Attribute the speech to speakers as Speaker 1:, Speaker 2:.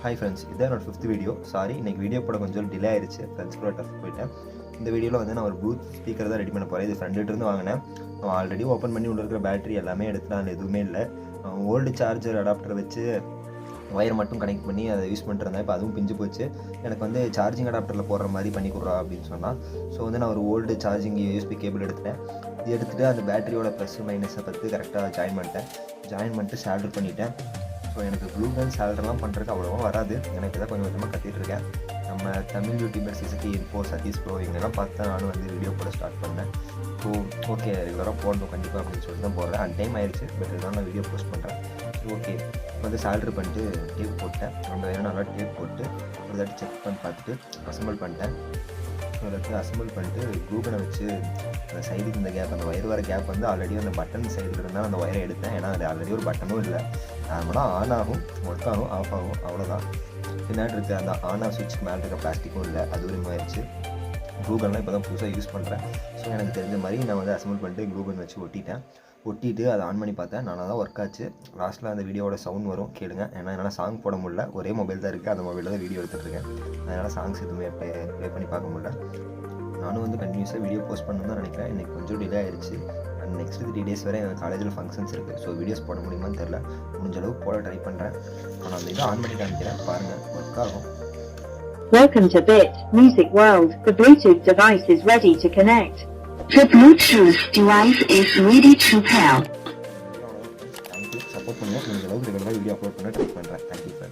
Speaker 1: Hi friends, இதான் என்னோட 5th video. Sorry, இன்றைக்கி வீடியோ போட கொஞ்சம் டிலே ஆயிடுச்சு. ஃப்ரெண்ட்ஸ் கூட டஃப் போயிட்டேன். இந்த வீடியோவில் வந்து நான் ஒரு ப்ளூடூத் ஸ்பீக்கர் தான் ரெடி பண்ண போகிறேன். இது ஃப்ரெண்டுகிட்டருந்து வாங்கினேன். அவன் ஆல்ரெடி ஓப்பன் பண்ணி உள்ள இருக்கிற பேட்டரி எல்லாமே எடுத்துட்டான். அதில் எதுவுமே இல்லை. ஓல்டு சார்ஜர் அடாப்டர் வச்சு ஒயர் மட்டும் கனெக்ட் பண்ணி அதை யூஸ் பண்ணிட்டுருந்தேன். இப்போ அதுவும் பிஞ்சு போச்சு. எனக்கு வந்து சார்ஜிங் அடாப்டரில் போடுற மாதிரி பண்ணி கொடுறா அப்படின்னு சொன்னால். ஸோ வந்து நான் ஒரு ஓல்டு சார்ஜிங் யூஎஸ்பி கேபிள் எடுத்துட்டேன். இது எடுத்துகிட்டு அந்த பேட்டரியோட ப்ளஸ் மைனஸை பற்றி கரெக்டாக ஜாயின் பண்ணிட்டு ஷேல்டர் பண்ணிட்டேன். ஸோ எனக்கு ப்ளூ கன் ஷேல்டர்லாம் பண்ணுறதுக்கு அவ்வளோவா வராது. எனக்கு இதை கொஞ்சம் கொஞ்சமாக கற்றுட்ருக்கேன். நம்ம Tamil YouTuber CCT info, Sathish bro இவங்கெல்லாம் பார்த்து தான் நானும் வந்து வீடியோ போட ஸ்டார்ட் பண்ணேன். ஸோ ஓகே, ரெகுலராக போடணும் கண்டிப்பாக அப்படின்னு சொல்லிட்டு தான் போடுறேன். அன் டைம் ஆயிடுச்சு, பட் இதெல்லாம் நான் வீடியோ போஸ்ட் பண்ணுறேன். ஓகே, இப்போ வந்து ஷேல்டர் பண்ணிட்டு டேப் போட்டேன். நம்ம வேணும் நல்லா டேப் போட்டு ஒரு தாட்டி செக் பண்ணி பார்த்துட்டு அசம்பிள் பண்ணிட்டேன். அசம்பிள் பண்ணிட்டு க்ளூகனை வச்சு அந்த சைடுக்கு இந்த கேப், அந்த ஒயர் வர கேப் வந்து ஆல்ரெடி அந்த பட்டன் சைடில் இருந்தால் அந்த ஒயரை எடுத்தேன். ஏன்னா அது ஆல்ரெடி ஒரு பட்டனும் இல்லை. நார்மலாக ஆன் ஆகும், ஒர்க் ஆகும், ஆஃப் ஆகும், அவ்வளோதான். பின்னாடி இருக்க அந்த ஆன் ஆஃப் சுவிட்ச் மேலே இருக்க பிளாஸ்டிக்கும் இல்லை, அது ஒரு ஆயிடுச்சு. க்ளூகன்லாம் இப்போ தான் புதுசாக யூஸ் பண்ணுறேன். ஸோ எனக்கு தெரிஞ்ச மாதிரி நான் வந்து அசம்பிள் பண்ணிட்டு க்ளூகன் வச்சு ஒட்டிட்டு அதை ஆன் பண்ணி பார்த்தேன். நல்லா தான் ஒர்க் ஆச்சு. லாஸ்ட்டில் அந்த வீடியோட சவுண்ட் வரும், கேளுங்க. ஏன்னா என்னால் சாங் போட முடியல, ஒரே மொபைல் தான் இருக்குது. அந்த மொபைலில் தான் வீடியோ எடுத்துகிட்ருக்கேன். அதனால் சாங்ஸ் எதுவுமே ப்ளே பண்ணி பார்க்க முடியல. நானும் வந்து கண்டினியூஸாக வீடியோ போஸ்ட் பண்ணணும்னு தான் நினைக்கிறேன். இன்றைக்கி கொஞ்சம் டிலே ஆயிடுச்சு. அண்ட் நெக்ஸ்ட் 3 days வரை எங்கள் காலேஜில் ஃபங்க்ஷன்ஸ் இருக்குது. ஸோ வீடியோஸ் போட முடியுமான்னு தெரில. முடிஞ்ச அளவுக்கு போட ட்ரை பண்ணுறேன். ஆனால் அந்த இதை ஆன் பண்ணி காமிக்கிறேன், பாருங்கள், ஒர்க் ஆகும்.
Speaker 2: Welcome to Bit Music World. The Bluetooth device is ready to connect. The Bluetooth device is ready to pair.
Speaker 1: Thank you, support பண்ணுங்கள். முடிஞ்ச அளவுக்கு ரெகுலராக வீடியோ அப்லோட் பண்ண ட்ரை பண்ணுறேன். தேங்க்யூ.